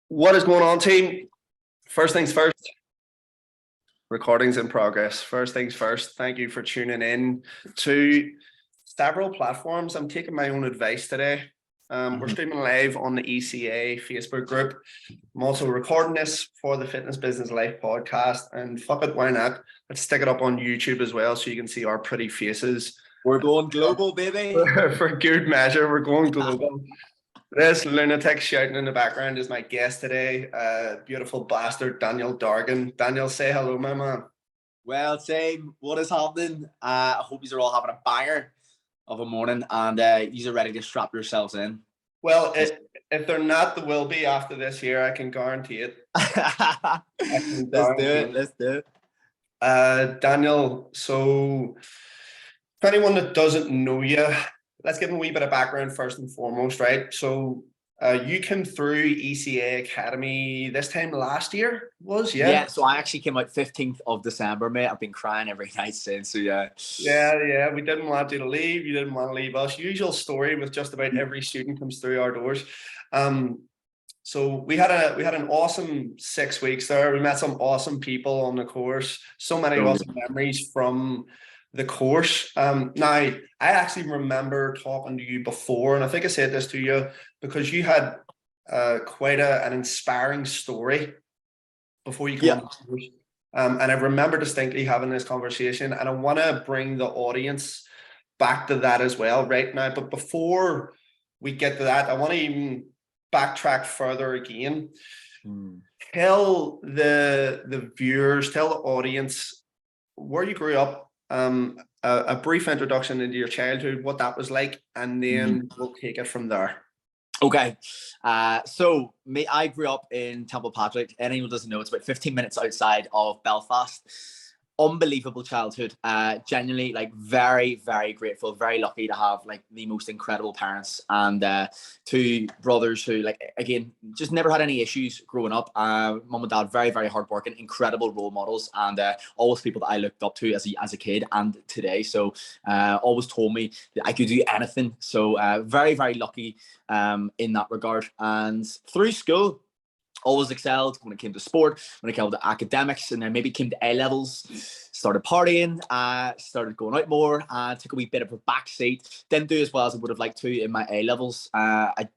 What is going on, team? First things first, recordings in progress. First things first, thank you for tuning in to several platforms. I'm taking my own advice today. We're streaming live on the ECA Facebook group. I'm also recording this for the Fitness Business Life podcast. And fuck it, why not? Let's stick it up on YouTube as well so you can see our pretty faces. We're going global, baby. For good measure, we're going global. This lunatic shouting in the background is my guest today, beautiful bastard, Daniel Dargan. Daniel, say hello, my man. Well, same. What is happening? I hope you are all having a banger of a morning and you are ready to strap yourselves in. Well, if they're not, there will be after this year. I can guarantee it. Let's do it. Daniel, so for anyone that doesn't know you, let's give them a wee bit of background first and foremost, right? So you came through ECA Academy this time last year, Yeah, so I actually came out 15th of December, mate. I've been crying every night since, so yeah. Yeah, we didn't want you to leave. You didn't want to leave us. Usual story with just about every student comes through our doors. So we had an awesome 6 weeks there. We met some awesome people on the course. So many awesome memories from the course. Now, I actually remember talking to you before, and I think I said this to you because you had quite an inspiring story before you came on the course. And I remember distinctly having this conversation, and I want to bring the audience back to that as well right now. But before we get to that, I want to even backtrack further again. Tell the viewers, tell the audience where you grew up, a brief introduction into your childhood, what that was like, and then we'll take it from there. Okay, so I grew up in Templepatrick. Anyone who doesn't know, it's about 15 minutes outside of Belfast. Unbelievable childhood. Genuinely, like, very, very grateful, very lucky to have like the most incredible parents and two brothers who, like, again, just never had any issues growing up. Mum and dad, very, very hardworking, incredible role models, and always people that I looked up to as a kid and today. So always told me that I could do anything. So very, very lucky in that regard. And through school, always excelled when it came to sport, when it came to academics, and then maybe came to A-levels, started partying, started going out more, took a wee bit of a backseat. Didn't do as well as I would have liked to in my A-levels. I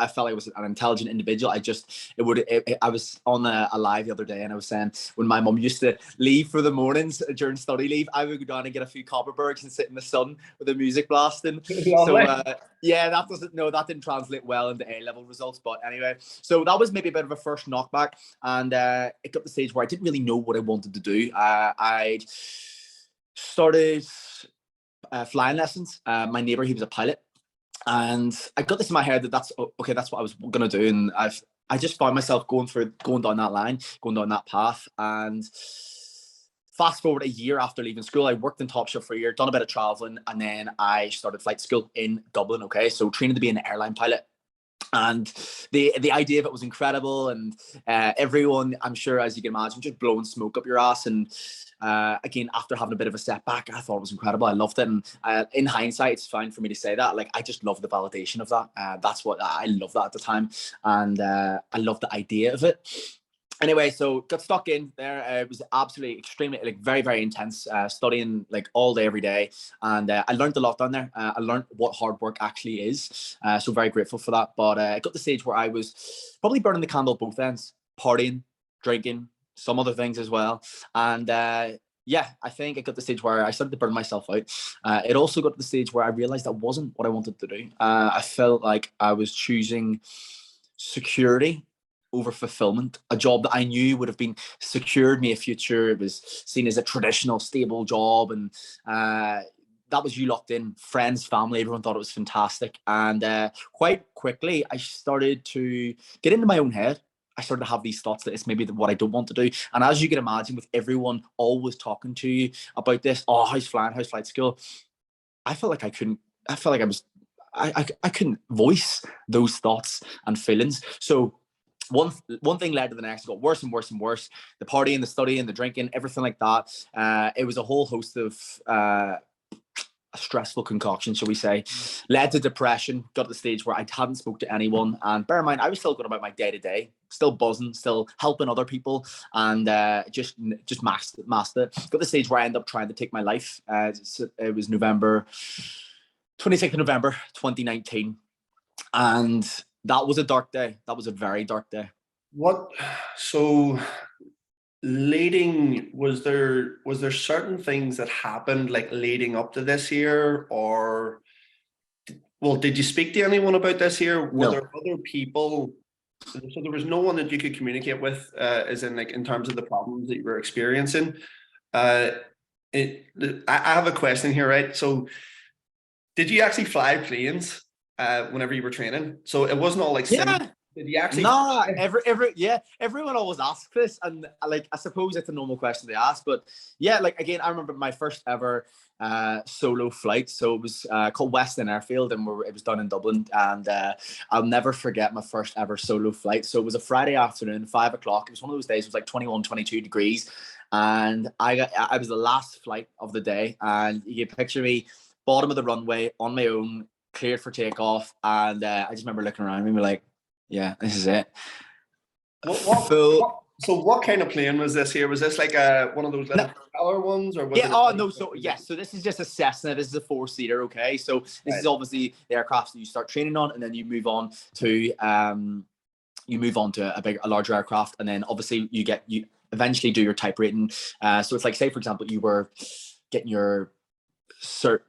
felt I was an intelligent individual. I was on a live the other day, and I was saying when my mum used to leave for the mornings during study leave, I would go down and get a few Copperbergs and sit in the sun with the music blasting. So yeah, that didn't translate well into A-level results. But anyway, so that was maybe a bit of a first knockback, and it got to the stage where I didn't really know what I wanted to do. I started flying lessons. My neighbor, he was a pilot. And I got this in my head that that's what I was going to do. And I just found myself going down that line, going down that path. And fast forward a year after leaving school, I worked in Top Chef for a year, done a bit of traveling, and then I started flight school in Dublin. Okay, so training to be an airline pilot. And the idea of it was incredible, and everyone, I'm sure, as you can imagine, just blowing smoke up your ass. And again, after having a bit of a setback, I thought it was incredible. I loved it, and in hindsight, it's fine for me to say that. Like, I just love the validation of that. That's what I love that at the time, and I love the idea of it. Anyway, so got stuck in there. It was absolutely extremely, like, very, very intense, studying like all day, every day. And I learned a lot down there. I learned what hard work actually is. So very grateful for that. But I got to the stage where I was probably burning the candle at both ends, partying, drinking, some other things as well. And yeah, I think I got to the stage where I started to burn myself out. It also got to the stage where I realized that wasn't what I wanted to do. I felt like I was choosing security over fulfillment, a job that I knew would have been secured me a future. It was seen as a traditional, stable job, and that was you locked in, friends, family, everyone thought it was fantastic. And quite quickly, I started to get into my own head. I started to have these thoughts that it's maybe what I don't want to do. And as you can imagine, with everyone always talking to you about this, how's flight school? I felt like I couldn't. I felt like I couldn't voice those thoughts and feelings. So one thing led to the next. It got worse and worse and worse. The partying, the studying, the drinking, everything like that. It was a whole host of a stressful concoction, shall we say, led to depression, got to the stage where I hadn't spoke to anyone. And bear in mind, I was still going about my day-to-day, still buzzing, still helping other people, and just masked it. Got to the stage where I ended up trying to take my life. It was 26th of November 2019. And that was a dark day. That was a very dark day. So was there certain things that happened like leading up to this here, or did you speak to anyone about this here? Were No. there other people? So there was no one that you could communicate with, as in like in terms of the problems that you were experiencing. I have a question here, right? So did you actually fly planes whenever you were training? So it wasn't all like did you actually? Nah, everyone always asks this, and like I suppose it's a normal question they ask, but yeah, like again, I remember my first ever solo flight. So it was called Weston Airfield, and it was done in Dublin, and I'll never forget my first ever solo flight. So it was a Friday afternoon, 5 o'clock. It was one of those days. It was like 21, 22 degrees, and I was the last flight of the day, and you can picture me bottom of the runway on my own, cleared for takeoff, and I just remember looking around me, like, yeah, this is it. So what kind of plane was this here? Was this like one of those little propeller ones, or was it? So this is just a Cessna. This is a 4-seater. Okay, so this is obviously the aircraft that you start training on, and then you move on to a larger aircraft, and then obviously you eventually do your type rating. So it's like, say for example, you were getting your cert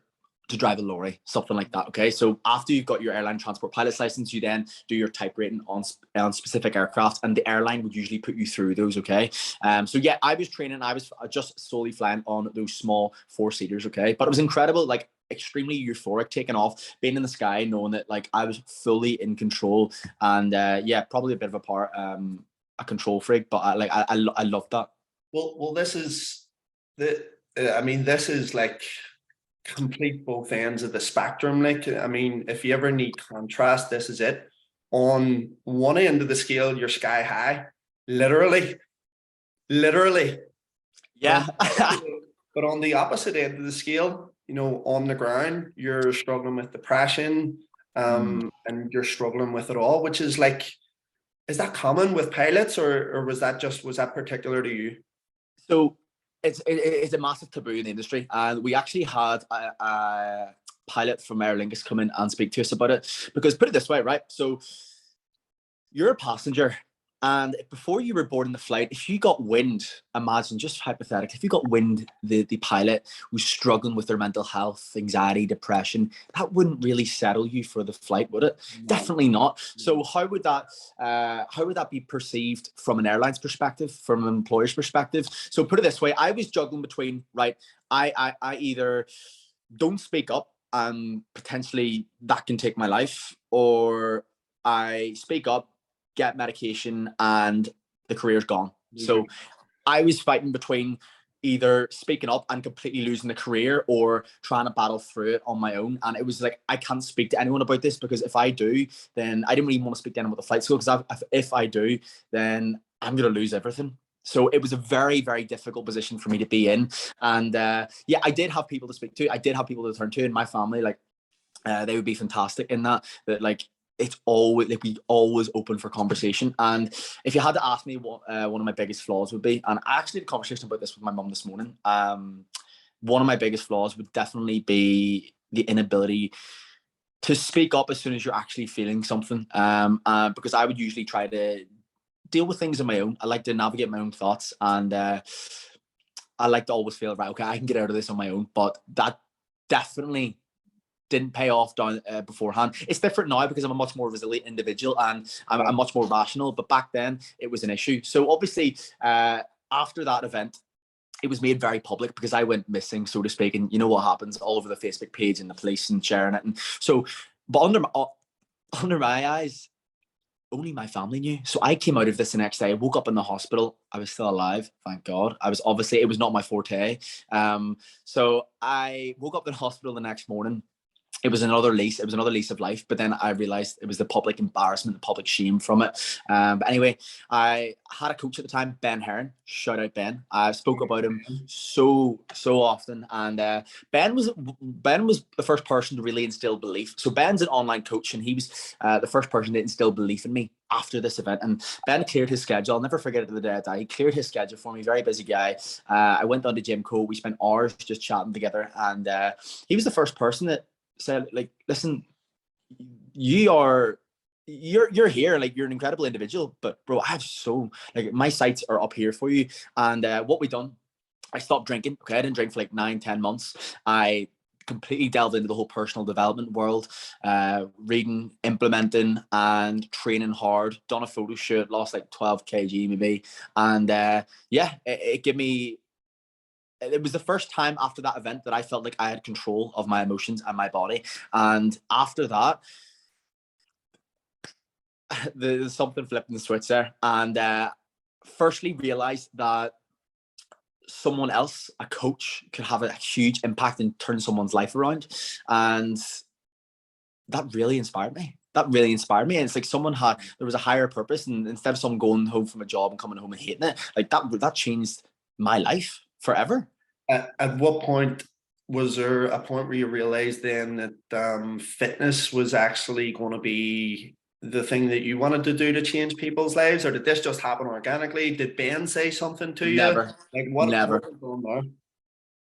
to drive a lorry, something like that. Okay, so after you've got your airline transport pilot's license, you then do your type rating on specific aircraft, and the airline would usually put you through those. Okay, so yeah, I was training. I was just solely flying on those small 4-seaters. Okay, but it was incredible, like extremely euphoric, taking off, being in the sky, knowing that like I was fully in control, and yeah, probably a bit of a control freak, but I love that. Well, this is this is like complete both ends of the spectrum. Like, I mean, if you ever need contrast, this is it. On one end of the scale, you're sky high, literally. Yeah. But on the opposite end of the scale, you know, on the ground, you're struggling with depression, and you're struggling with it all, which is like, is that common with pilots, or was that particular to you? So it's a massive taboo in the industry, and we actually had a pilot from Aer Lingus come in and speak to us about it, because put it this way, right? So you're a passenger, and before you were boarding the flight, if you got wind, imagine, just hypothetically, if you got wind, the pilot was struggling with their mental health, anxiety, depression, that wouldn't really settle you for the flight, would it? No. Definitely not. So how would that be perceived from an airline's perspective, from an employer's perspective? So put it this way, I was juggling between, right, I either don't speak up and potentially that can take my life, or I speak up, get medication, and the career's gone. Mm-hmm. So I was fighting between either speaking up and completely losing the career, or trying to battle through it on my own. And it was like, I can't speak to anyone about this, because if I do, then I didn't really want to speak to anyone about the flight school, because if I do, then I'm going to lose everything. So it was a very, very difficult position for me to be in. And yeah, I did have people to speak to. I did have people to turn to in my family. Like they would be fantastic in that like, it's always like, we always open for conversation. And if you had to ask me what one of my biggest flaws would be, and I actually had a conversation about this with my mum this morning, one of my biggest flaws would definitely be the inability to speak up as soon as you're actually feeling something, because I would usually try to deal with things on my own. I like to navigate my own thoughts, and I like to always feel, right, okay, I can get out of this on my own. But that definitely didn't pay off down beforehand. It's different now because I'm a much more resilient individual, and I'm much more rational, but back then it was an issue. So obviously after that event, it was made very public because I went missing, so to speak, and you know what happens all over the Facebook page and the police and sharing it. And so, but under my eyes, only my family knew. So I came out of this the next day. I woke up in the hospital. I was still alive, thank God. It was not my forte. So I woke up in the hospital the next morning, it was another lease. It was another lease of life. But then I realized it was the public embarrassment, the public shame from it. But anyway, I had a coach at the time, Ben Heron. Shout out Ben. I spoke about him so often, and Ben was the first person to really instill belief. So Ben's an online coach, and he was the first person to instill belief in me after this event. And Ben cleared his schedule. I'll never forget it to the day I die. He cleared his schedule for me. Very busy guy. I went on to Gymco. We spent hours just chatting together, and he was the first person that said, like, listen, you're here, like, you're an incredible individual, but bro, I have my sights are up here for you. And what we done, I stopped drinking. Okay, I didn't drink for like 9-10 months. I completely delved into the whole personal development world, reading, implementing, and training hard. Done a photo shoot, lost like 12 kg maybe, and it gave me. It was the first time after that event that I felt like I had control of my emotions and my body. And after that, there's something flipping the switch there. And firstly, realized that someone else, a coach, could have a huge impact and turn someone's life around. And that really inspired me. And it's like there was a higher purpose. And instead of someone going home from a job and coming home and hating it, like that changed my life forever. At what point was there a point where you realized then that fitness was actually going to be the thing that you wanted to do to change people's lives, or did this just happen organically? Did Ben say something to you? Never. Like Never. what was going on there?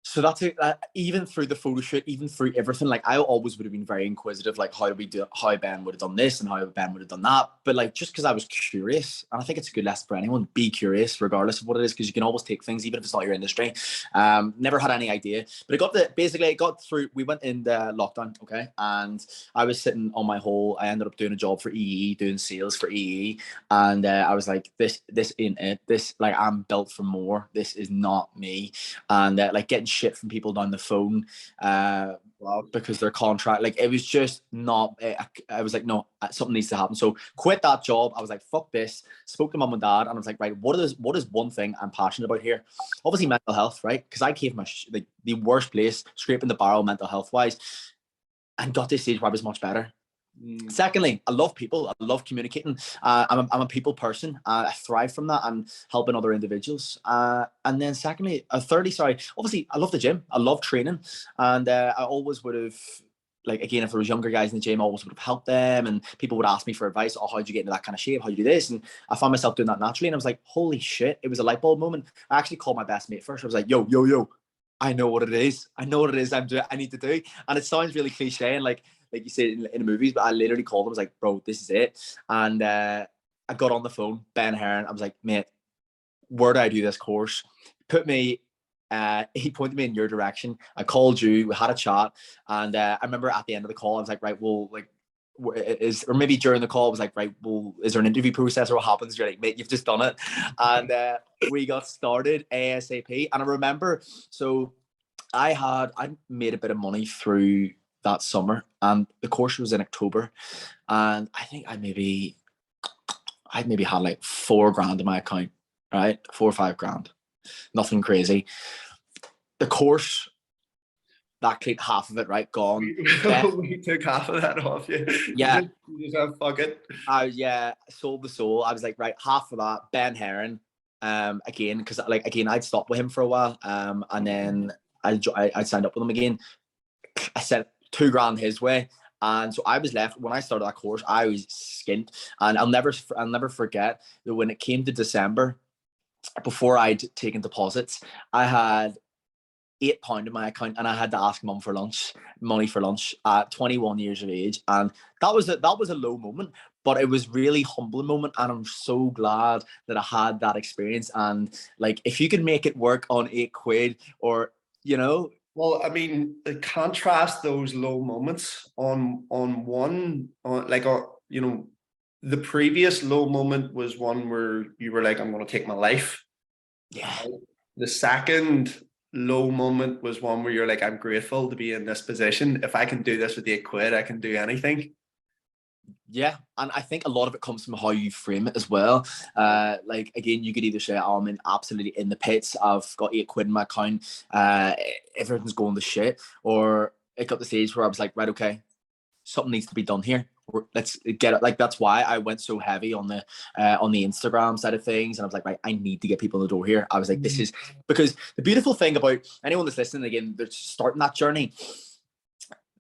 So that's it. Even through the photo shoot, even through everything, like I always would have been very inquisitive, like how Ben would have done this and how Ben would have done that. But like, just because I was curious, and I think it's a good lesson for anyone, be curious regardless of what it is, because you can always take things, even if it's not your industry. Never had any idea, but it got through. We went in the lockdown, okay, and I was sitting on my hole. I ended up doing a job for EE, doing sales for EE, and I was like, this ain't it. This, like, I'm built for more. This is not me. And like getting shit from people down the phone because their contract, like, it was just not. I was like, no, something needs to happen. So quit that job. I was like, fuck this. Spoke to mom and dad, and I was like, right, what is one thing I'm passionate about here? Obviously mental health, right? Because I came from the worst place, scraping the barrel mental health wise, and got to a stage where I was much better. Secondly, I love people. I love communicating. I'm a people person. I thrive from that and helping other individuals. And then thirdly, obviously I love the gym. I love training, and I always would have, like, again, if there was younger guys in the gym, I always would have helped them, and people would ask me for advice. Oh, how'd you get into that kind of shape? How'd you do this? And I found myself doing that naturally, and I was like, holy shit! It was a light bulb moment. I actually called my best mate first. I was like, yo, I know what it is. I need to do. And it sounds really cliche and like you say in the movies, but I literally called him. I was like, bro, this is it. And I got on the phone, Ben Heron. I was like, mate, where do I do this course? He pointed me in your direction. I called you. We had a chat. And I remember at the end of the call, I was like, right, well, like, or maybe during the call, I was like, right, well, is there an interview process or what happens? You're like, mate, you've just done it. And we got started ASAP. And I remember, so I made a bit of money through that summer, and the course was in October, and I think I maybe had like $4,000 in my account, right? 4 or 5 grand, nothing crazy. The course, that clicked half of it, right? Gone. We took half of that off you. Yeah. You just have, fuck it. Sold the soul. I was like, right, half of that, Ben Heron. Again, because I'd stopped with him for a while. And then I signed up with him again. I sent 2 grand his way. And so I was left. When I started that course, I was skint. And I'll never forget that when it came to December, before I'd taken deposits, I had £8 in my account, and I had to ask mum for money for lunch at 21 years of age. And that was a low moment, but it was really humbling moment. And I'm so glad that I had that experience. And like, if you can make it work on £8, or, you know. Well, I mean, contrast those low moments on the previous low moment was one where you were like, I'm going to take my life. Yeah. The second low moment was one where you're like, I'm grateful to be in this position. If I can do this with £8, I can do anything. Yeah, and I think a lot of it comes from how you frame it as well. Like, again, you could either say, oh, I'm absolutely in the pits, I've got £8 in my account, everything's going to shit, or it got the stage where I was like, right, okay, something needs to be done here. Let's get it. Like, that's why I went so heavy on the Instagram side of things. And I was like, right, I need to get people in the door here. I was like, this is, because the beautiful thing about anyone that's listening, again, they're starting that journey.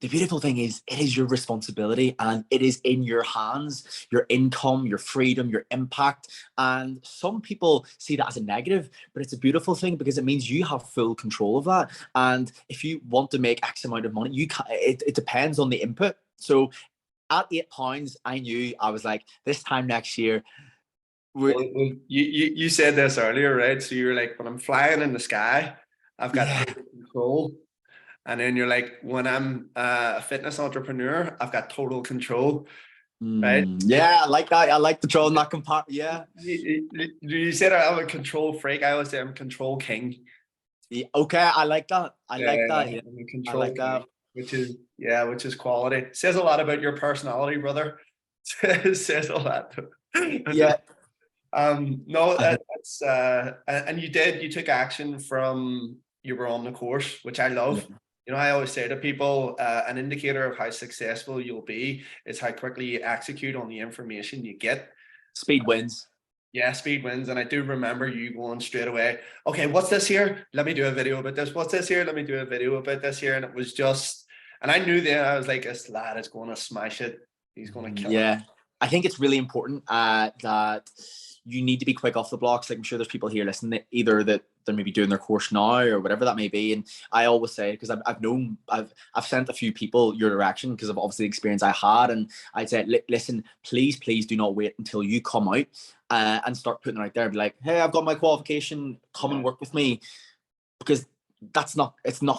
The beautiful thing is, it is your responsibility and it is in your hands, your income, your freedom, your impact. And some people see that as a negative, but it's a beautiful thing because it means you have full control of that. And if you want to make X amount of money, you can, it depends on the input. So at £8, I knew, I was like, this time next year. You said this earlier, right? So you're like, when I'm flying in the sky, I've got total control. And then you're like, when I'm a fitness entrepreneur, I've got total control, right? Yeah, I like that. I like the draw in that compartment. Yeah. You said I'm a control freak. I always say I'm control king. Yeah, okay, I like that. I like that. Yeah, I'm a control I like that. king, which is quality. Says a lot about your personality, brother. Says a lot. Yeah. No, that's and you took action from you were on the course, which I love. Yeah. You know, I always say to people, an indicator of how successful you'll be is how quickly you execute on the information you get. Speed wins. Yeah, speed wins. And I do remember you going straight away, okay, what's this here? Let me do a video about this. What's this here? Let me do a video about this here. And it was just, and I knew then, I was like, this lad is going to smash it. He's going to kill it. Yeah. I think it's really important that you need to be quick off the blocks. Like, I'm sure there's people here listening, either that they're maybe doing their course now or whatever that may be. And I always say, because I've sent a few people your direction because of obviously the experience I had. And I'd say, listen, please do not wait until you come out and start putting it out there and be like, hey, I've got my qualification, come and work with me. Because it's not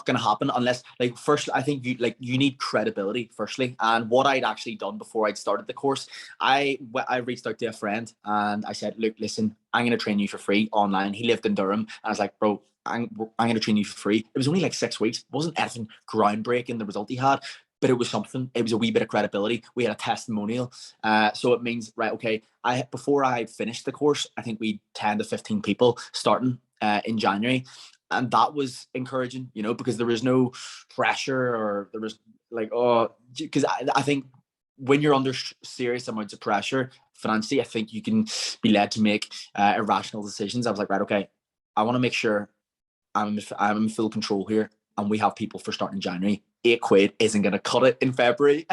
going to happen unless, like, first, I think you need credibility firstly. And what I'd actually done before I'd started the course, I reached out to a friend and I said, look, listen, I'm going to train you for free online. He lived in Durham. And I was like, bro, I'm going to train you for free. It was only like 6 weeks. It wasn't anything groundbreaking, the result he had, but it was something. It was a wee bit of credibility. We had a testimonial. So it means, right, okay, before I finished the course, I think we 10 to 15 people starting in January. And that was encouraging, you know, because there was no pressure, or there was like, oh, because I think when you're under serious amounts of pressure financially, I think you can be led to make irrational decisions. I was like, right, okay, I want to make sure I'm in full control here, and we have people for starting in January. £8 isn't going to cut it in February.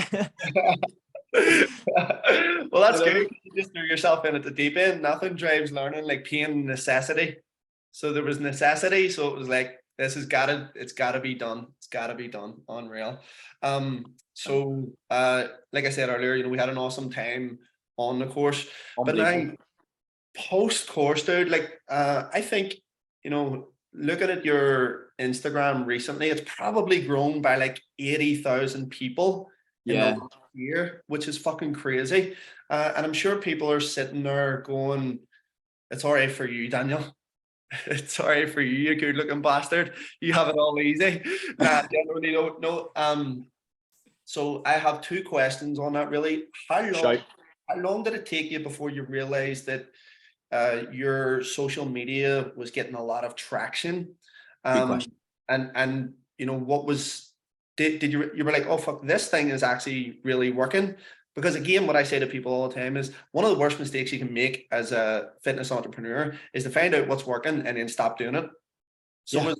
Well, that's good. You just threw yourself in at the deep end. Nothing drives learning like pain and necessity. So there was necessity. So it was like, it's gotta be done. It's gotta be done. Unreal. So like I said earlier, you know, we had an awesome time on the course. But now post course, dude, like I think, you know, looking at your Instagram recently, it's probably grown by like 80,000 people in the last year, which is fucking crazy. And I'm sure people are sitting there going, it's all right for you, Daniel. It's all right for you, you good looking bastard. You have it all easy. Generally don't know. So I have 2 questions on that really. How long did it take you before you realized that your social media was getting a lot of traction? And you know, what was did you were like, oh fuck, this thing is actually really working? Because again, what I say to people all the time is one of the worst mistakes you can make as a fitness entrepreneur is to find out what's working and then stop doing it. So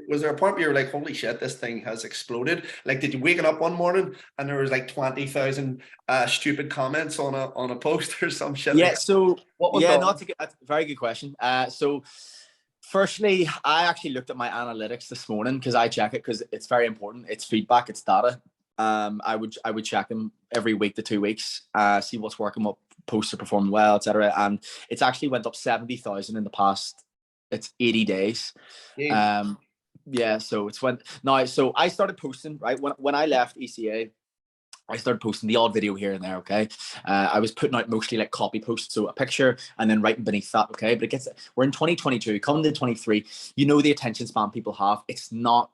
was there a point where you were like, holy shit, this thing has exploded? Like, did you waking up one morning and there was like 20,000 stupid comments on a post or some shit? Yeah. Like so that's a very good question. So firstly, I actually looked at my analytics this morning because I check it because it's very important. It's feedback, it's data. I would check them every week to 2 weeks, see what's working, what posts are performing well, etc. And it's actually went up 70,000 in the past. It's 80 days. Yeah. So it's so I started posting right when I left ECA. I started posting the odd video here and there. Okay. I was putting out mostly like copy posts, so a picture and then writing beneath that. Okay. But we're in 2022, coming to 23. You know, the attention span people have. It's not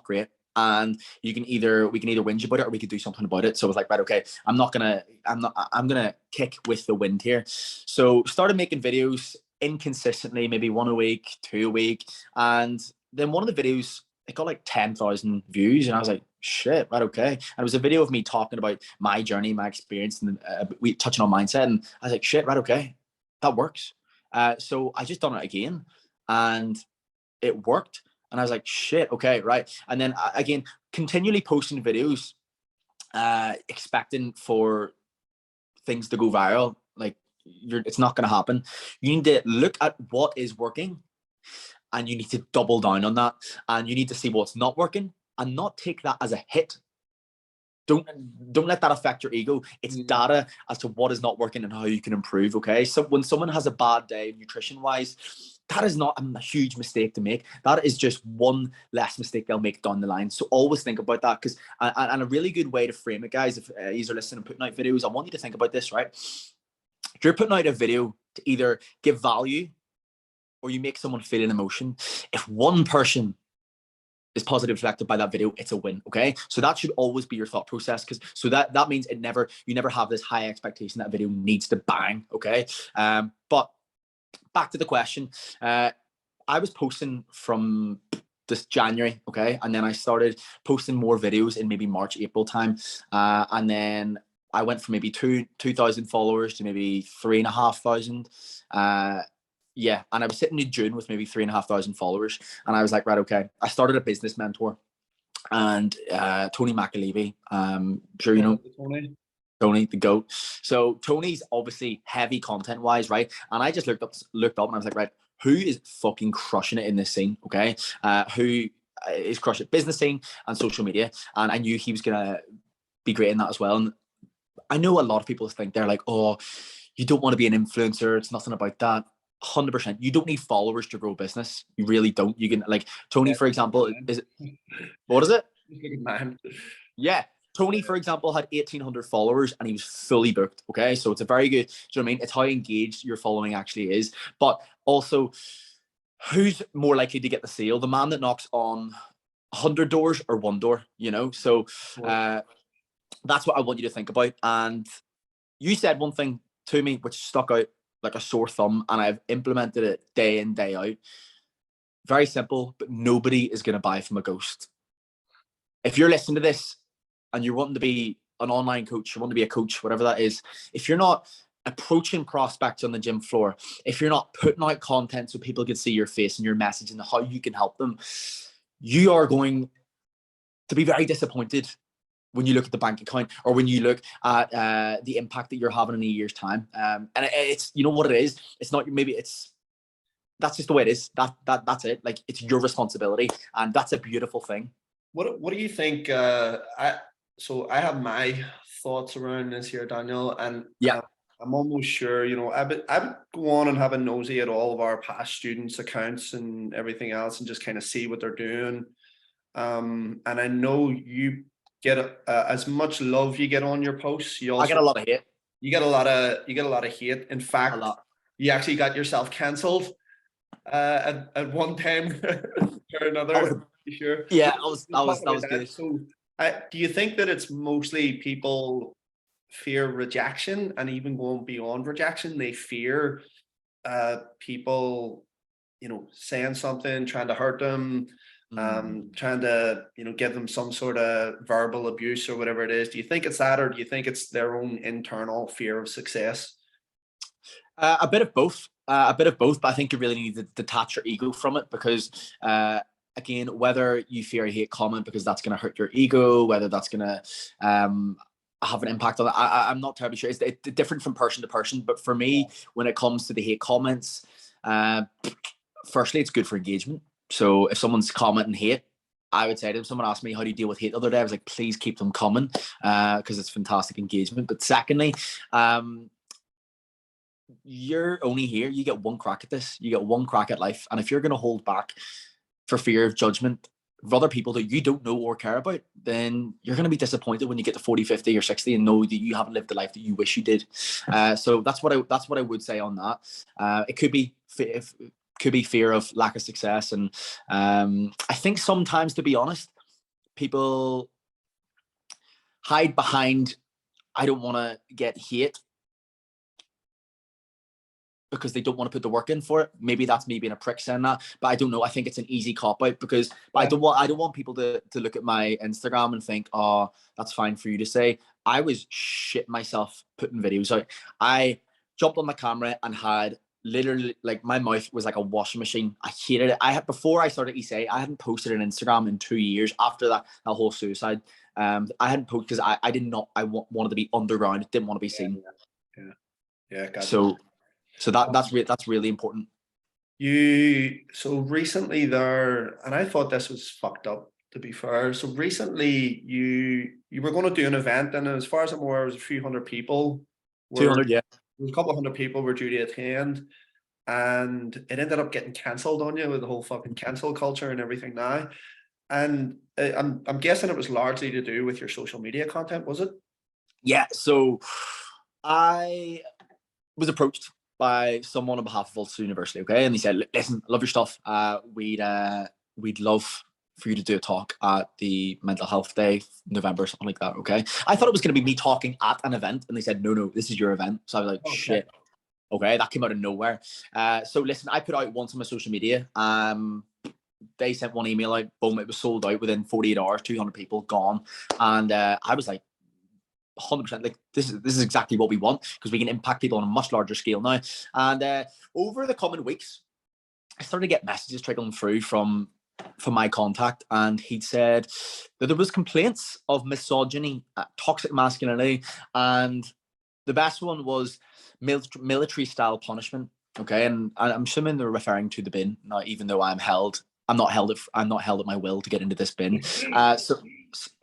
great. And we can either whinge about it or we could do something about it. So I was like, right, okay, I'm gonna kick with the wind here. So started making videos inconsistently, maybe 1 a week, 2 a week. And then one of the videos, it got like 10,000 views. And I was like, shit, right, okay. And it was a video of me talking about my journey, my experience, and we touching on mindset. And I was like, shit, right, okay, that works. So I just done it again, and it worked. And I was like, shit, okay, right. And then again, continually posting videos, expecting for things to go viral. Like, it's not going to happen. You need to look at what is working, and you need to double down on that. And you need to see what's not working and not take that as a hit. Don't let that affect your ego. It's data as to what is not working and how you can improve. Okay, so when someone has a bad day nutrition wise, that is not a huge mistake to make. That is just one less mistake they'll make down the line. So always think about that. Because and a really good way to frame it, guys, if you're listening and putting out videos, I want you to think about this, right? If you're putting out a video to either give value or you make someone feel an emotion, if one person is positively affected by that video, it's a win. Okay, so that should always be your thought process, because so that means you never have this high expectation that video needs to bang. Okay, but back to the question, I was posting from this January, okay, and then I started posting more videos in maybe March, April time, and then I went from maybe 2,000 followers to maybe 3,500. Yeah, and I was sitting in June with maybe 3,500 followers, and I was like, right, okay. I started a business mentor, and Tony McAlevey, sure you know Tony, the GOAT. So Tony's obviously heavy content wise, right? And I just looked up, and I was like, right, who is fucking crushing it in this scene? Okay, who is crushing business scene and social media? And I knew he was gonna be great in that as well. And I know a lot of people think they're like, oh, you don't want to be an influencer. It's nothing about that. 100%. You don't need followers to grow business. You really don't. You can, like Tony, for example, what is it? Yeah. Tony, for example, had 1,800 followers and he was fully booked. Okay. So it's a very good, do you know what I mean? It's how engaged your following actually is. But also, who's more likely to get the sale? The man that knocks on 100 doors or one door, you know? So that's what I want you to think about. And you said one thing to me which stuck out like a sore thumb, and I've implemented it day in, day out. Very simple, but nobody is going to buy from a ghost. If you're listening to this and you're wanting to be an online coach, you want to be a coach, whatever that is, if you're not approaching prospects on the gym floor, if you're not putting out content so people can see your face and your message and how you can help them, you are going to be very disappointed when you look at the bank account or when you look at the impact that you're having in a year's time. And it's, you know what it is? It's not, maybe it's, that's just the way it is. That's it. Like, it's your responsibility, and that's a beautiful thing. What do you think? I have my thoughts around this here, Daniel, and yeah, I'm almost sure, you know, I would go on and have a nosy at all of our past students' accounts and everything else, and just kind of see what they're doing. And I know you get as much love you get on your posts. I get a lot of hate. You get a lot of hate. In fact, you actually got yourself cancelled at one time or another. Sure. Yeah, that was good. So, do you think that it's mostly people fear rejection, and even going beyond rejection, they fear people, you know, saying something, trying to hurt them, trying to, you know, give them some sort of verbal abuse or whatever it is? Do you think it's that, or do you think it's their own internal fear of success? A bit of both. But I think you really need to detach your ego from it, because again, whether you fear a hate comment because that's going to hurt your ego, whether that's going to have an impact on it, I'm not terribly sure. It's different from person to person. But for me, when it comes to the hate comments, firstly, it's good for engagement. So if someone's commenting hate, I would say to them, someone asked me, how do you deal with hate the other day? I was like, please keep them coming, because it's fantastic engagement. But secondly, you're only here. You get one crack at this. You get one crack at life. And if you're going to hold back for fear of judgment of other people that you don't know or care about, then you're going to be disappointed when you get to 40, 50 or 60 and know that you haven't lived the life that you wish you did. So that's what I would say on that. It could be fear of lack of success. And I think sometimes, to be honest, people hide behind, I don't want to get hate, because they don't want to put the work in for it. Maybe that's me being a prick saying that, but I don't know. I think it's an easy cop out because I don't want people to look at my Instagram and think, oh, that's fine for you to say. I was shit myself putting videos out. I jumped on my camera and had literally, like, my mouth was like a washing machine. I hated it. Before I started ESA, I hadn't posted on Instagram in 2 years after that whole suicide. I hadn't posted because I did not. I wanted to be underground. Didn't want to be seen. Gotcha. So that's really important. So recently there, and I thought this was fucked up, to be fair. So recently you were going to do an event, and as far as I'm aware, it was a few hundred people. 200, yeah. There was a couple of hundred people were due to attend, and it ended up getting cancelled on you with the whole fucking cancel culture and everything now. And I'm guessing it was largely to do with your social media content, was it? Yeah. So I was approached by someone on behalf of Ulster University, okay, and they said, "Listen, I love your stuff. We'd love for you to do a talk at the Mental Health Day, November, something like that." Okay, I thought it was going to be me talking at an event, and they said, "No, this is your event." So I was like, Okay. "Shit." Okay, that came out of nowhere. So listen, I put out once on my social media. They sent one email out, boom, it was sold out within 48 hours, 200 people gone, and I was like, 100%, like this is exactly what we want, because we can impact people on a much larger scale now. And over the coming weeks, I started to get messages trickling through from my contact, and he'd said that there was complaints of misogyny, toxic masculinity, and the best one was military style punishment. Okay, and I'm assuming they're referring to the bin now, even though I'm not held at my will to get into this bin. So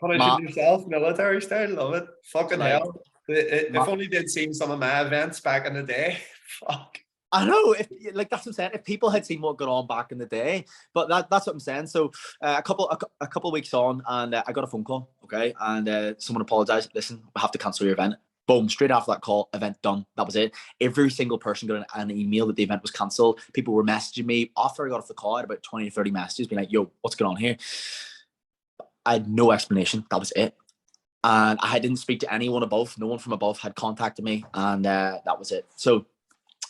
Punishing yourself, military style, love it. Fucking like, hell. If only they'd seen some of my events back in the day. Fuck. I know, that's what I'm saying. If people had seen what got on back in the day, but that's what I'm saying. So a couple of weeks on, and I got a phone call, okay, and someone apologized. Listen, we have to cancel your event. Boom, straight after that call, event done. That was it. Every single person got an email that the event was cancelled. People were messaging me after I got off the call. I had about 20 to 30 messages being like, "Yo, what's going on here?" I had no explanation. That was it. And I didn't speak to anyone above. No one from above had contacted me, and that was it. So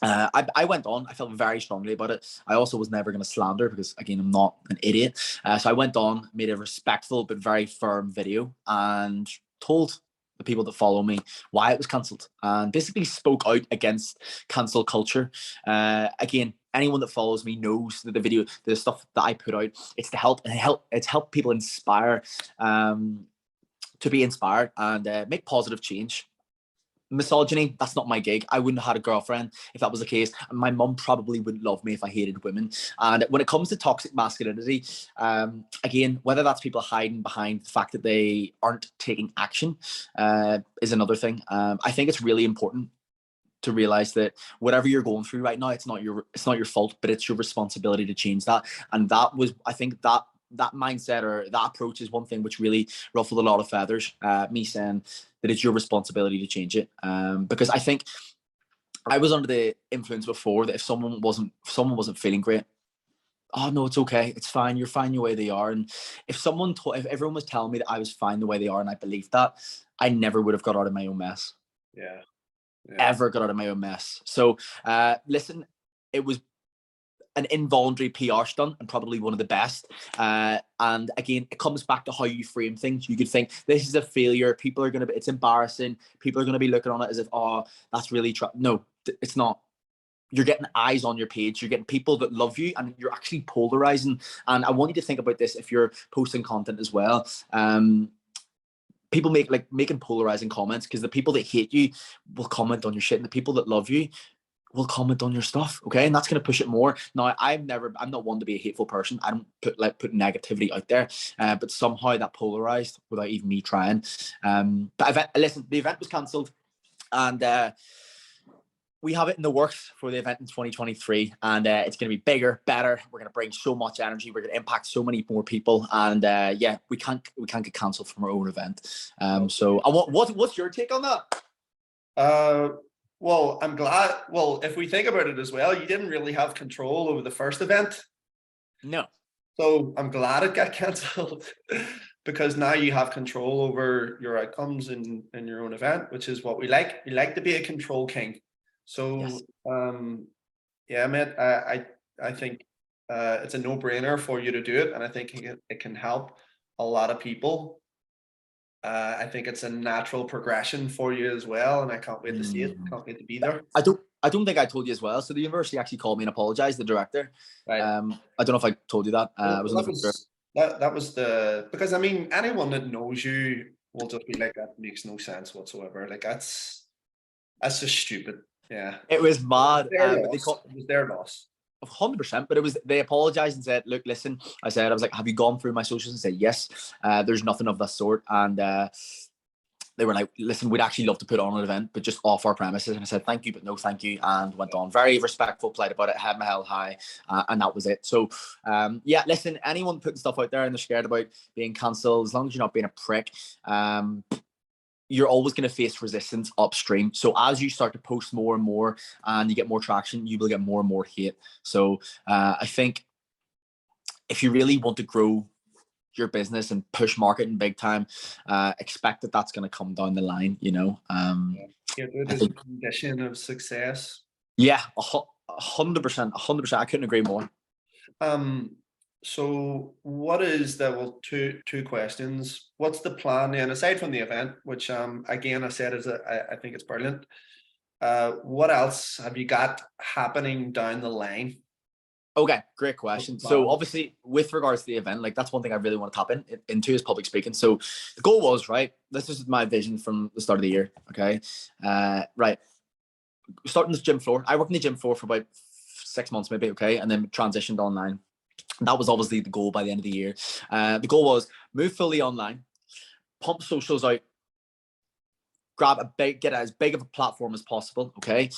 I went on. I felt very strongly about it. I also was never going to slander because, again, I'm not an idiot. So I went on, made a respectful but very firm video, and told the people that follow me why it was cancelled, and basically spoke out against cancel culture. Again, anyone that follows me knows that the stuff that I put out, it's to help people inspire, to be inspired and make positive change. Misogyny, that's not my gig. I wouldn't have had a girlfriend if that was the case. My mum probably wouldn't love me if I hated women. And when it comes to toxic masculinity, again, whether that's people hiding behind the fact that they aren't taking action, is another thing. I think it's really important to realize that whatever you're going through right now, it's not your fault, but it's your responsibility to change that. And that was, I think, that mindset or that approach is one thing which really ruffled a lot of feathers. Me saying that it's your responsibility to change it, because I think I was under the influence before that if someone wasn't feeling great, oh no, it's okay, it's fine, you're fine the way they are. And if everyone was telling me that I was fine the way they are, and I believed that, I never would have got out of my own mess. Yeah. Ever got out of my own mess. So listen, it was an involuntary PR stunt, and probably one of the best. And again, it comes back to how you frame things. You could think this is a failure. People are going to be, it's embarrassing. People are going to be looking on it as if, oh, that's really no, it's not. You're getting eyes on your page. You're getting people that love you, and you're actually polarizing. And I want you to think about this if you're posting content as well. People making polarizing comments, because the people that hate you will comment on your shit, and the people that love you will comment on your stuff, okay? And that's going to push it more. Now, I'm not one to be a hateful person. I don't put negativity out there, but somehow that polarized without even me trying. But listen, the event was cancelled, and we have it in the works for the event in 2023, and it's going to be bigger, better. We're going to bring so much energy. We're going to impact so many more people, and yeah, we can't get cancelled from our own event. So, what's your take on that? Well, I'm glad. Well, if we think about it as well, you didn't really have control over the first event. No. So I'm glad it got cancelled because now you have control over your outcomes in your own event, which is what we like. We like to be a control king. So, yes. Yeah, mate. I think it's a no-brainer for you to do it, and I think it can help a lot of people. I think it's a natural progression for you as well, and I can't wait to see it. Mm. Can't wait to be there. I don't think I told you as well. So the university actually called me and apologized, the director. Right. I don't know if I told you that. I was Well, on that the phone. was that was the because I mean anyone that knows you will just be like that makes no sense whatsoever. Like that's just stupid. Yeah. It was mad. Their But they loss. called It was their loss. 100%. But they apologized and said, "Look, listen." I was like, "Have you gone through my socials?" And said, "Yes." There's nothing of that sort. And they were like, "Listen, we'd actually love to put on an event, but just off our premises." And I said, "Thank you, but no, thank you," and went on. Very respectful, polite about it. Had my hell high, and that was it. So, yeah, listen, anyone putting stuff out there and they're scared about being cancelled, as long as you're not being a prick, you're always going to face resistance upstream. So as you start to post more and more and you get more traction, you will get more and more hate. So I think if you really want to grow your business and push marketing big time, expect that that's going to come down the line, you know. Yeah, it I is a think, condition of success. yeah, 100%, 100%. I couldn't agree more. So what is the well two questions. What's the plan then aside from the event, which again I said I think it's brilliant. What else have you got happening down the line? Okay, great What's the question. So plan? obviously, with regards to the event, like that's one thing I really want to tap into is public speaking. So the goal was right. This is my vision from the start of the year. Okay, right. Starting this gym floor. I worked in the gym floor for about 6 months, maybe. Okay, and then transitioned online. That was obviously the goal by the end of the year. The goal was move fully online, pump socials out, get as big of a platform as possible. Okay,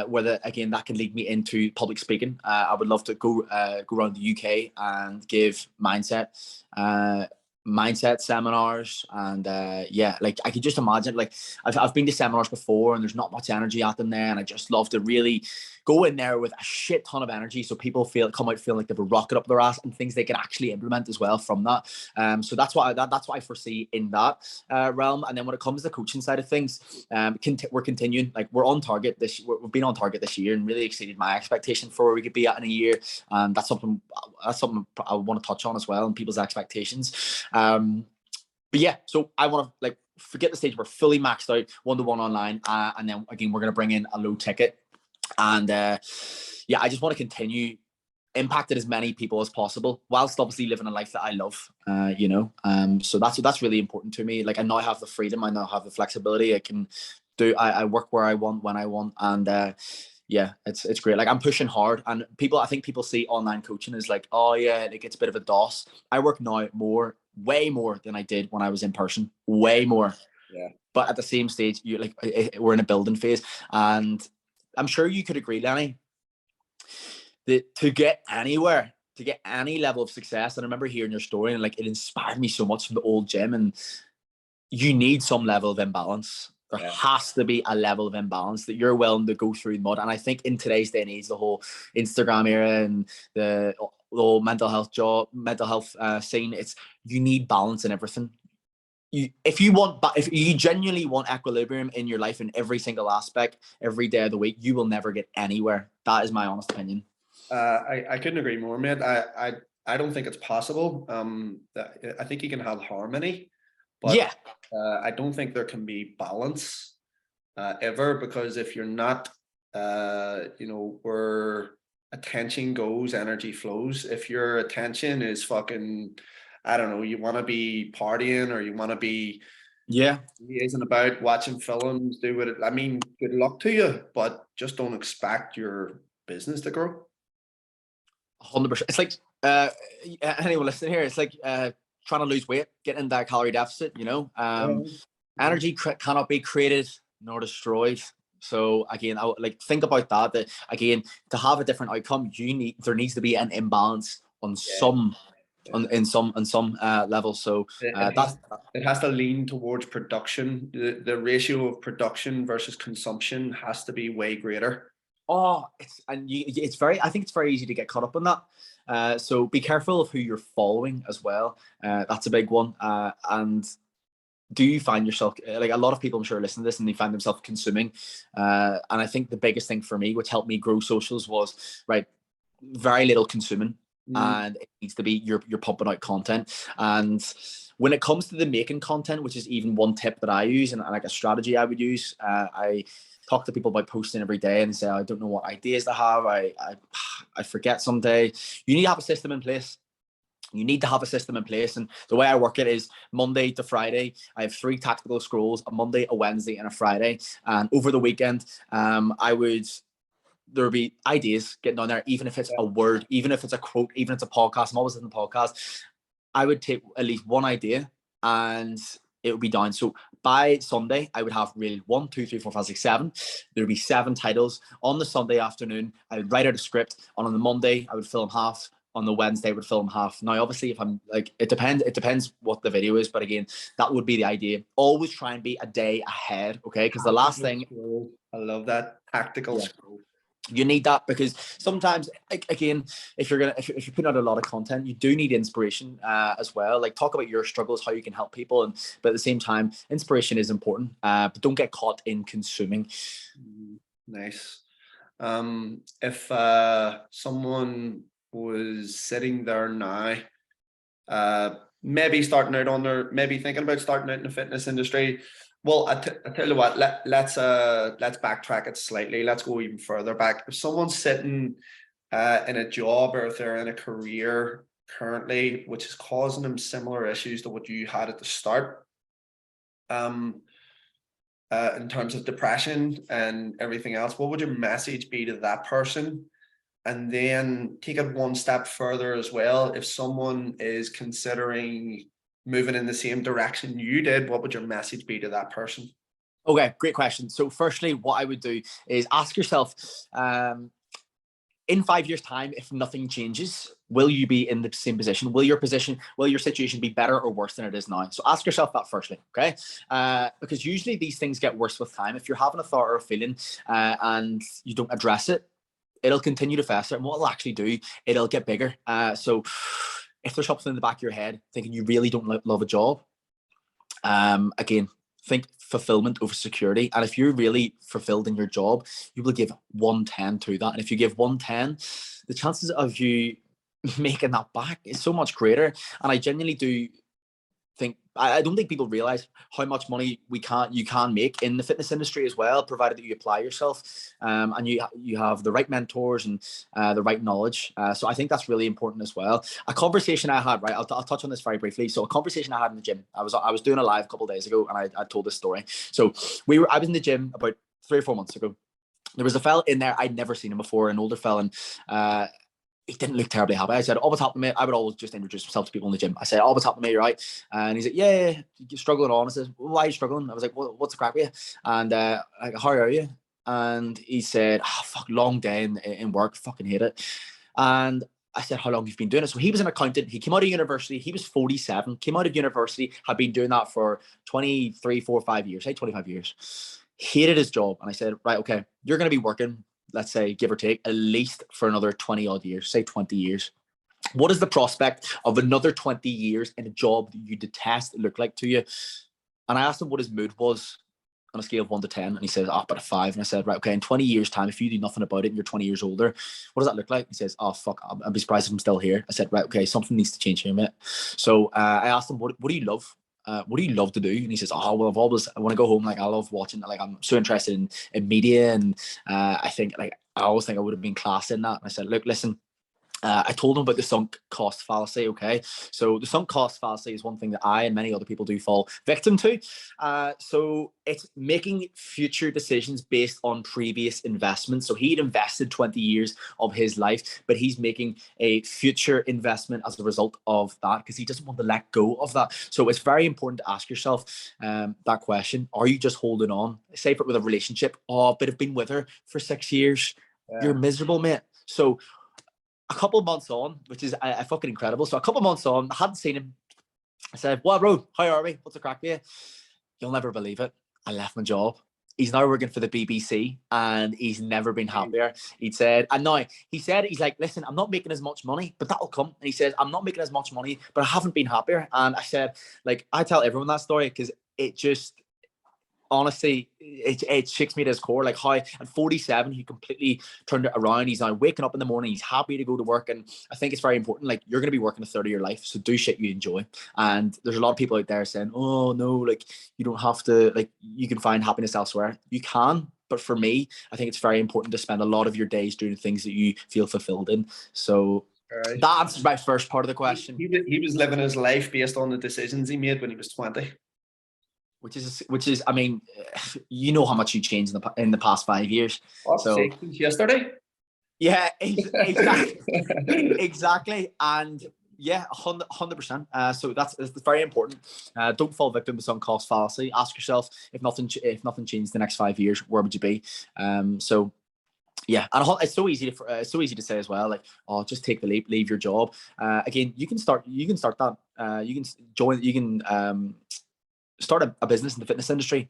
whether again that can lead me into public speaking. I would love to go around the UK and give mindset seminars, and yeah, like I could just imagine, like I've been to seminars before and there's not much energy at them there, and I just love to really go in there with a shit ton of energy so people come out feeling like they've a rocket up their ass and things they can actually implement as well from that. So that's what I foresee in that realm. And then when it comes to the coaching side of things, we're continuing, like we're on target we've been on target this year and really exceeded my expectation for where we could be at in a year. And that's something I want to touch on as well, and people's expectations. But yeah, so I want to like forget the stage. We're fully maxed out one-to-one online, and then again we're going to bring in a low ticket, and yeah, I just want to continue impacted as many people as possible whilst obviously living a life that I love, you know. So that's really important to me. Like I now have the freedom, I now have the flexibility. I work where I want when I want, and yeah, it's great. Like I'm pushing hard, and I think people see online coaching as like, oh yeah, like it's a bit of a DOS. I work now way more than I did when I was in person, way more. Yeah. But at the same stage, you like we're in a building phase, and I'm sure you could agree, Lenny, that to get anywhere, to get any level of success, and I remember hearing your story and like it inspired me so much from the old gym, and you need some level of imbalance. There has to be a level of imbalance that you're willing to go through the mud. And I think in today's day and age, the whole Instagram era and the whole mental health scene, you need balance in everything. If you genuinely want equilibrium in your life in every single aspect, every day of the week, you will never get anywhere. That is my honest opinion. I couldn't agree more, mate. I don't think it's possible. I think you can have harmony, but Yeah. I don't think there can be balance ever, because if you're not, you know, where attention goes, energy flows. If your attention is fucking, I don't know, you want to be partying or you want to be isn't about watching films, do what I mean, good luck to you, but just don't expect your business to grow. 100%. It's like anyone listening here, it's like trying to lose weight, getting in that calorie deficit, you know. Energy cannot be created nor destroyed. So again, I would like think about that again, to have a different outcome, there needs to be an imbalance on some in some level. So it has to lean towards production. The ratio of production versus consumption has to be way greater. I think it's very easy to get caught up in that. So be careful of who you're following as well. That's a big one. And do you find yourself, like a lot of people I'm sure listen to this and they find themselves consuming, and I think the biggest thing for me which helped me grow socials was, right, very little consuming, and it needs to be you're pumping out content. And when it comes to the making content, which is even one tip that I use and like a strategy I would use, I talk to people about posting every day and say I don't know what ideas to have, I forget someday. You need to have a system in place. You need to have a system in place. And the way I work it is Monday to Friday, I have 3 tactical scrolls, a Monday, a Wednesday, and a Friday. And over the weekend, there would be ideas getting on there, even if it's a word, even if it's a quote, even if it's a podcast. I'm always in the podcast. I would take at least one idea and it would be down. So by Sunday, I would have really 1, 2, 3, 4, 5, 6, 7. There would be 7 titles. On the Sunday afternoon, I would write out a script. On the Monday, I would film half. On the Wednesday, I would film half. Now, obviously, if I'm like, it depends what the video is. But again, that would be the idea. Always try and be a day ahead, okay? Because the last thing, I love that tactical scroll. You need that, because sometimes, again, if you're putting out a lot of content, you do need inspiration as well. Like, talk about your struggles, how you can help people, but at the same time, inspiration is important. But don't get caught in consuming. Nice. If someone was sitting there now, maybe thinking about starting out in the fitness industry. Well, I tell you what, let's backtrack it slightly. Let's go even further back. If someone's sitting in a job, or if they're in a career currently which is causing them similar issues to what you had at the start, in terms of depression and everything else, what would your message be to that person? And then take it one step further as well. If someone is considering moving in the same direction you did, what would your message be to that person? Okay, great question. So firstly, what I would do is ask yourself, in 5 years' time, if nothing changes, will you be in the same position? Will your situation be better or worse than it is now? So ask yourself that firstly, okay? Because usually these things get worse with time. If you're having a thought or a feeling and you don't address it, it'll continue to fester, and what it'll actually do, it'll get bigger. So if there's something in the back of your head thinking you really don't love a job, again, think fulfillment over security. And if you're really fulfilled in your job, you will give 110 to that. And if you give 110, the chances of you making that back is so much greater. And I genuinely do think, I don't think people realize how much money you can make in the fitness industry as well, provided that you apply yourself, and you have the right mentors and the right knowledge. So I think that's really important as well. A conversation I had, right, I'll touch on this very briefly. So a conversation I had in the gym, I was doing a live a couple of days ago, and I told this story. So I was in the gym about 3 or 4 months ago. There was a fella in there, I'd never seen him before, an older fella, and he didn't look terribly happy. I said, "Oh, what's happening, mate?" I would always just introduce myself to people in the gym. I said, "Oh, what's happening, mate? You're right." And he's like, "Yeah, you're struggling on." I said, "Well, why are you struggling?" I was like, "What's the crack with you?" And like, "How are you?" And he said, "Oh, fuck, long day in work. Fucking hate it." And I said, "How long have you been doing it?" So he was an accountant. He came out of university. He was 47. Came out of university. Had been doing that for 23, 4, 5 years. Say 25 years. Hated his job. And I said, "Right, okay, you're going to be working, let's say, give or take, at least for another 20 odd years, say 20 years. What is the prospect of another 20 years in a job that you detest look like to you?" And I asked him what his mood was on a scale of 1 to 10. And he says, "Oh, about a 5." And I said, "Right, okay, in 20 years' time, if you do nothing about it and you're 20 years older, what does that look like?" He says, "Oh, fuck, I'd be surprised if I'm still here." I said, "Right, okay, something needs to change here, mate." So I asked him, what do you love? What do you love to do? And he says, "Oh, well, I want to go home. Like, I love watching, like, I'm so interested in media. And I think, like, I always think I would have been class in that." And I said, "Look, listen." I told him about the sunk cost fallacy. Okay, so the sunk cost fallacy is one thing that I and many other people do fall victim to. So it's making future decisions based on previous investments. So he'd invested 20 years of his life, but he's making a future investment as a result of that because he doesn't want to let go of that. So it's very important to ask yourself that question: are you just holding on? Say for with a relationship, "Oh, but I've been with her for 6 years." Yeah. You're miserable, mate. So a couple of months on, which is fucking incredible. So a couple of months on, I hadn't seen him. I said, "Well, bro, how are we? What's the crack with you?" You'll never believe it. I left my job. He's now working for the BBC and he's never been happier. He said, he's like, "Listen, I'm not making as much money, but that'll come." And he says, "I'm not making as much money, but I haven't been happier." And I said, like, I tell everyone that story because it just, honestly, it shakes me to his core. Like how at 47 he completely turned it around. He's now waking up in the morning, he's happy to go to work. And I think it's very important. Like, you're going to be working a third of your life, so do shit you enjoy. And there's a lot of people out there saying, oh no, like you don't have to, like you can find happiness elsewhere. You can, but for me, I think it's very important to spend a lot of your days doing things that you feel fulfilled in. So Right. that answers my first part of the question. He was living his life based on the decisions he made when he was 20. Which is, I mean, you know how much you changed in the past 5 years. What's So since yesterday? yeah, exactly, exactly, and yeah, 100%. So that's very important. Don't fall victim to sunk cost fallacy. Ask yourself, if nothing changed the next 5 years, where would you be? So yeah, and it's so easy to say as well, like, oh, just take the leap, leave your job. Again, you can start that. You can join. You can start a business in the fitness industry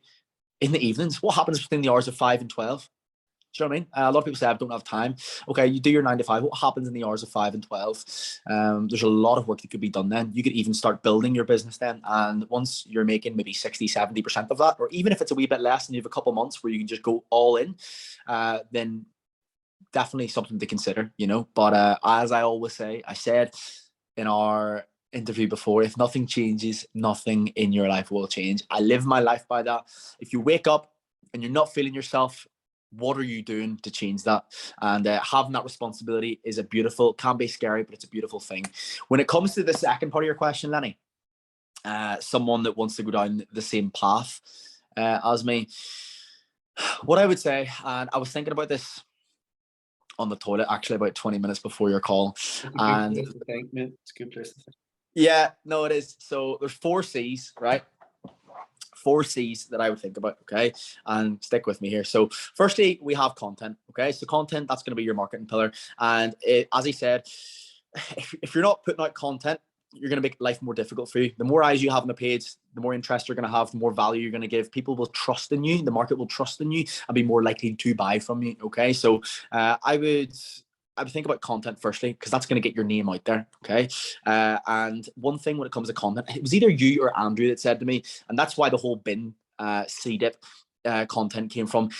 in the evenings. What happens between the hours of 5 and 12? Do you know what I mean? A lot of people say, I don't have time. Okay, you do your 9 to 5. What happens in the hours of 5 and 12? There's a lot of work that could be done then. You could even start building your business then. And once you're making maybe 60, 70% of that, or even if it's a wee bit less and you have a couple of months where you can just go all in, then definitely something to consider, you know. But as I always say, I said in our interview before, if nothing changes, nothing in your life will change. I live my life by that. If you wake up and you're not feeling yourself, what are you doing to change that? And having that responsibility is can be scary, but it's a beautiful thing. When it comes to the second part of your question, Lenny, someone that wants to go down the same path as me, what I would say, and I was thinking about this on the toilet actually about 20 minutes before your call. And it's a good place to think. Yeah, no, it is. So there's 4 C's, right? 4 C's that I would think about, okay? And stick with me here. So firstly, we have content, okay? So content, that's going to be your marketing pillar. And as I said, if you're not putting out content, you're going to make life more difficult for you. The more eyes you have on the page, the more interest you're going to have, the more value you're going to give. People will trust in you. The market will trust in you and be more likely to buy from you, okay? So I would think about content firstly, because that's going to get your name out there, okay? And one thing when it comes to content, it was either you or Andrew that said to me, and that's why the whole bin C-dip content came from.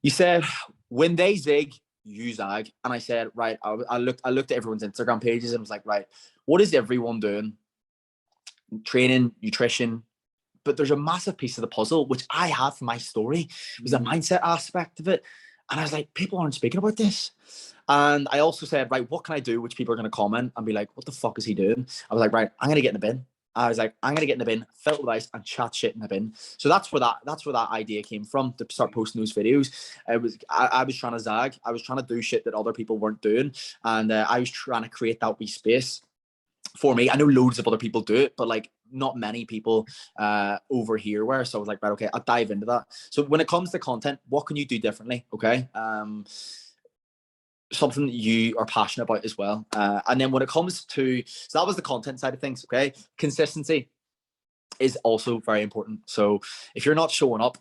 You said, when they zig, you zag. And I said, right, I looked at everyone's Instagram pages and was like, right, what is everyone doing? Training, nutrition. But there's a massive piece of the puzzle, which I had for my story, was the mindset aspect of it. And I was like, people aren't speaking about this. And I also said, right, what can I do which people are going to comment and be like, what the fuck is he doing? I was like, right, I'm going to get in the bin. I was like, I'm going to get in the bin, fill it with ice and chat shit in the bin. So that's where that idea came from, to start posting those videos. I was trying to zag. I was trying to do shit that other people weren't doing. And I was trying to create that wee space for me. I know loads of other people do it, but like not many people over here were. So I was like, right, okay, I'll dive into that. So when it comes to content, what can you do differently? Okay. Something that you are passionate about as well. And then when it comes to, so that was the content side of things. Okay. Consistency is also very important. So if you're not showing up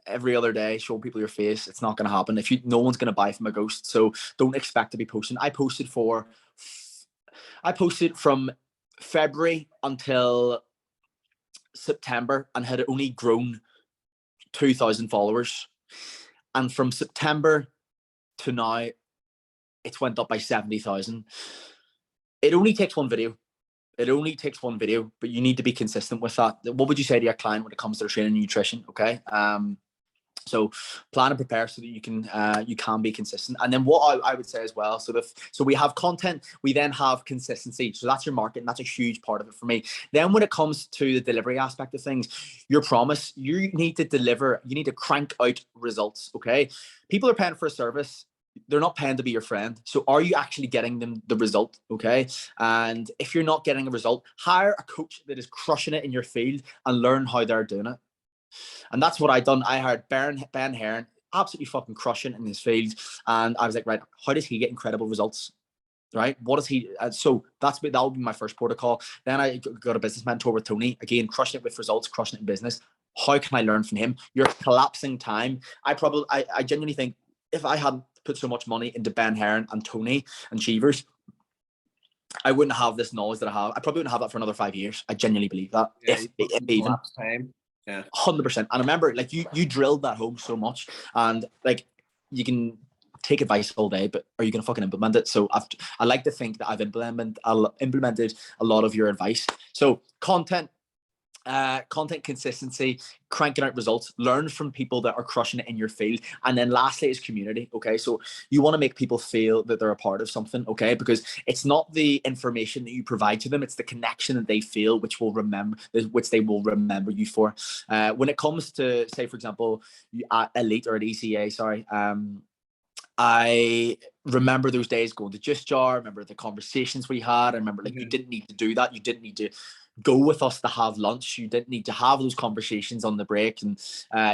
every other day, showing people your face, it's not going to happen. No one's going to buy from a ghost. So don't expect to be posting. I posted from February until September and had only grown 2,000 followers. And from September to now, it's went up by 70,000. It only takes one video. But you need to be consistent with that. What would you say to your client when it comes to their training and nutrition? Okay. So plan and prepare so that you can be consistent. And then what I would say as well, so we have content, we then have consistency. So that's your market, and that's a huge part of it for me. Then when it comes to the delivery aspect of things, your promise, you need to deliver, you need to crank out results, okay? People are paying for a service. They're not paying to be your friend. So are you actually getting them the result, okay? And if you're not getting a result, hire a coach that is crushing it in your field and learn how they're doing it. And that's what I done. I hired Ben Heron, absolutely fucking crushing in his field. And I was like, right, how does he get incredible results? Right? What is he? So that would be my first protocol. Then I got a business mentor with Tony, again, crushing it with results, crushing it in business. How can I learn from him? You're collapsing time. I genuinely think if I hadn't put so much money into Ben Heron and Tony and Cheevers, I wouldn't have this knowledge that I have. I probably wouldn't have that for another 5 years. I genuinely believe that. Yeah, If even. elapsed time. Yeah. 100%. And I remember, like, you drilled that home so much, and like, you can take advice all day, but are you going to fucking implement it? So I like to think that I've implemented a lot of your advice. So content consistency, cranking out results, learn from people that are crushing it in your field. And then lastly is community. Okay. So you want to make people feel that they're a part of something. Okay. Because it's not the information that you provide to them, it's the connection that they feel, which they will remember you for. When it comes to, say, for example, at Elite or at ECA, sorry, I remember those days going to Just Jar. I remember the conversations we had. I remember, like, you didn't need to do that. You didn't need to go with us to have lunch. You didn't need to have those conversations on the break, and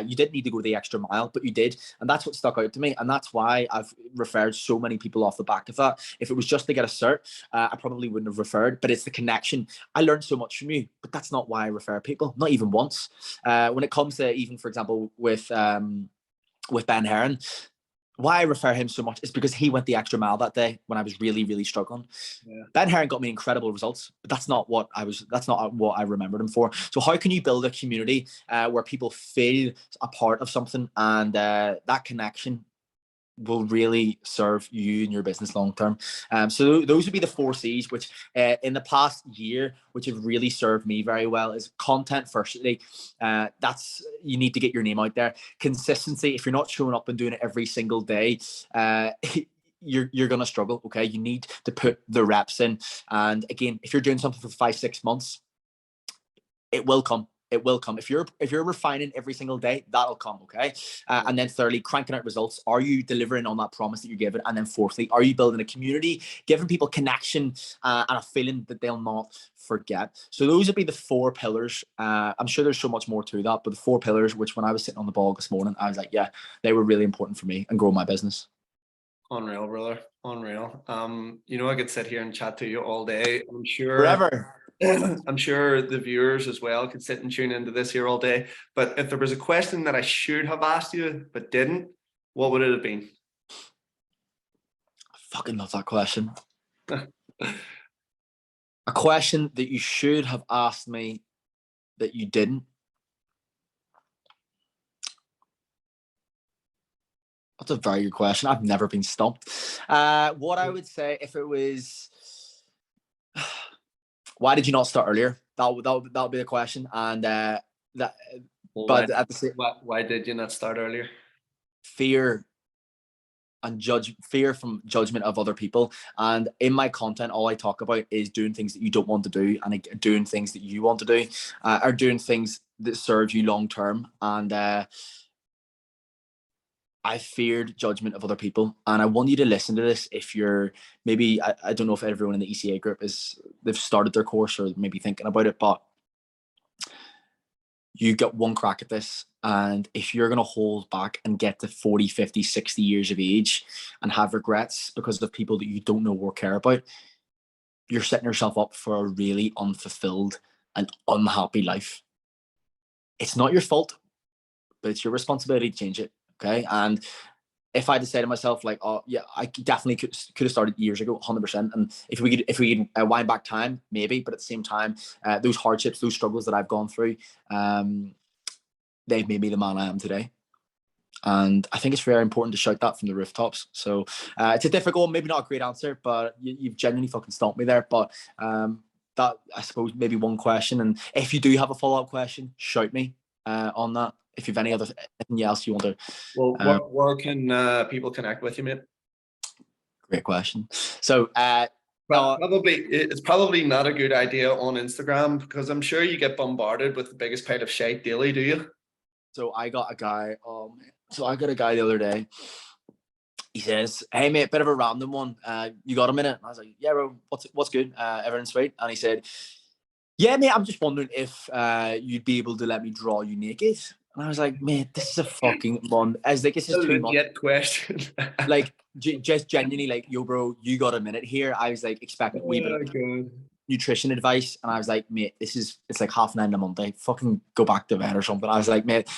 you didn't need to go the extra mile, but you did. And that's what stuck out to me. And that's why I've referred so many people off the back of that. If it was just to get a cert, I probably wouldn't have referred, but it's the connection. I learned so much from you, but that's not why I refer people, not even once. When it comes to, even, for example, with Ben Heron, why I refer him so much is because he went the extra mile that day when I was really, really struggling. Yeah. Ben Heron got me incredible results, but that's not what I remembered him for. So how can you build a community where people feel a part of something, and that connection will really serve you and your business long term. So those would be the 4 C's, which in the past year, which have really served me very well, is content firstly. That's, you need to get your name out there. Consistency, if you're not showing up and doing it every single day, you're going to struggle. Okay. You need to put the reps in. And again, if you're doing something for 5-6 months, it will come. It will come. If you're refining every single day, that'll come. Okay. And then thirdly, cranking out results. Are you delivering on that promise that you're given? And then fourthly, are you building a community, giving people connection and a feeling that they'll not forget? So those would be the 4 pillars. I'm sure there's so much more to that, but the 4 pillars, which when I was sitting on the ball this morning, I was like, yeah, they were really important for me and growing my business. Unreal, brother. Unreal. I could sit here and chat to you all day. I'm sure. Forever. I'm sure the viewers as well could sit and tune into this here all day. But if there was a question that I should have asked you but didn't, what would it have been? I fucking love that question. A question that you should have asked me that you didn't. That's a very good question. I've never been stumped. What I would say, if it was, why did you not start earlier? That would be the question. And why did you not start earlier? Fear from judgment of other people. And in my content, all I talk about is doing things that you don't want to do, and doing things that you want to do, or doing things that serve you long term. And I feared judgment of other people. And I want you to listen to this. If you're maybe, I don't know if everyone in the ECA group they've started their course or maybe thinking about it, but you get one crack at this. And if you're going to hold back and get to 40, 50, 60 years of age and have regrets because of people that you don't know or care about, you're setting yourself up for a really unfulfilled and unhappy life. It's not your fault, but it's your responsibility to change it. Okay. And if I had to say to myself, like, oh yeah, I definitely could have started years ago, 100%. And if we could wind back time, maybe, but at the same time, those hardships, those struggles that I've gone through, they've made me the man I am today. And I think it's very important to shout that from the rooftops. So it's a difficult, maybe not a great answer, but you've genuinely fucking stumped me there. But that, I suppose, maybe one question. And if you do have a follow-up question, shout me on that. If you've anything else you want to. Well, where can people connect with you, mate? Great question. So it's probably not a good idea on Instagram, because I'm sure you get bombarded with the biggest pile of shite daily, do you? So I got a guy the other day. He says, "Hey mate, bit of a random one. You got a minute?" And I was like, "Yeah, bro. What's good? Everything's sweet." And he said, "Yeah, mate. I'm just wondering if you'd be able to let me draw you naked." And I was like, "Mate, this is a fucking one." As like, this is too much. Question. Like, just genuinely, like, "Yo, bro, you got a minute here?" I was like, expecting a wee bit. nutrition advice, and I was like, mate, it's like 9:30 on a Monday. Fucking go back to bed or something. I was like, mate,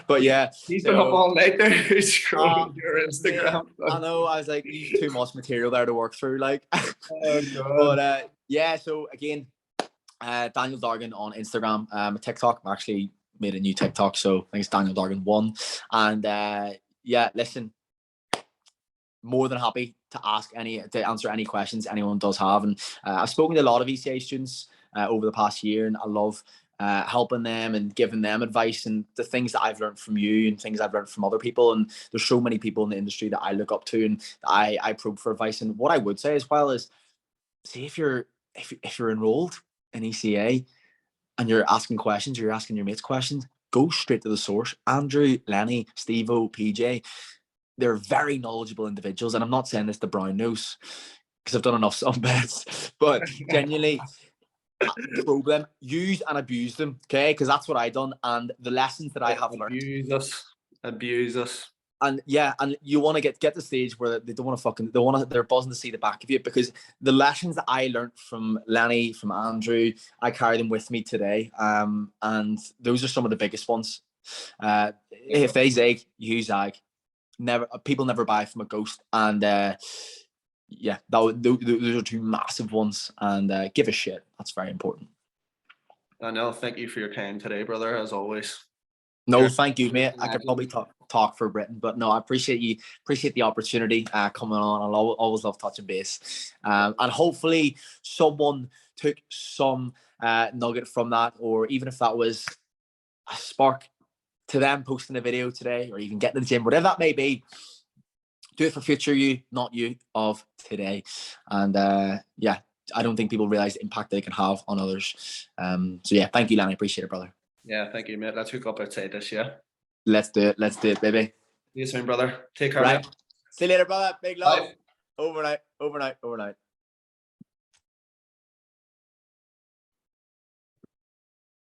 but yeah, He's been up all night there scrolling your Instagram. mate, I know. I was like, you've too much material there to work through, like. Oh god. But yeah, so again, Daniel Dargan on Instagram, TikTok. I actually made a new TikTok, so I think it's Daniel Dargan 1. And yeah, listen, more than happy to answer any questions anyone does have. And I've spoken to a lot of ECA students over the past year, and I love helping them and giving them advice and the things that I've learned from you and things I've learned from other people. And there's so many people in the industry that I look up to and I probe for advice. And what I would say as well is, see, if you're enrolled in ECA and you're asking questions, or you're asking your mates questions, go straight to the source. Andrew, Lenny, Steve-O, PJ, they're very knowledgeable individuals. And I'm not saying this to brown nose because I've done enough sunbeds, but genuinely probe them, use and abuse them, okay? Because that's what I done. And the lessons that I have learned. Abuse us. And yeah, and you want to get to the stage where they don't want to they're buzzing to see the back of you, because the lessons that I learned from Lenny, from Andrew, I carry them with me today. And those are some of the biggest ones. If they zag, you zag. People never buy from a ghost. And yeah, those are two massive ones. And give a shit. That's very important. Daniel, thank you for your time today, brother, as always. No, thank you, mate. I could probably talk for Britain, but no, I appreciate the opportunity coming on. I'll always love touching base. And hopefully someone took some nugget from that, or even if that was a spark to them posting a video today, or even getting in the gym, whatever that may be. Do it for future you, not you of today. And yeah, I don't think people realize the impact they can have on others. So yeah, thank you, Lanny. Appreciate it, brother. Yeah, thank you, mate. Let's hook up outside this, yeah? Let's do it, baby. See you soon, brother. Take care, right. mate. See you later, brother. Big love. Bye. Overnight.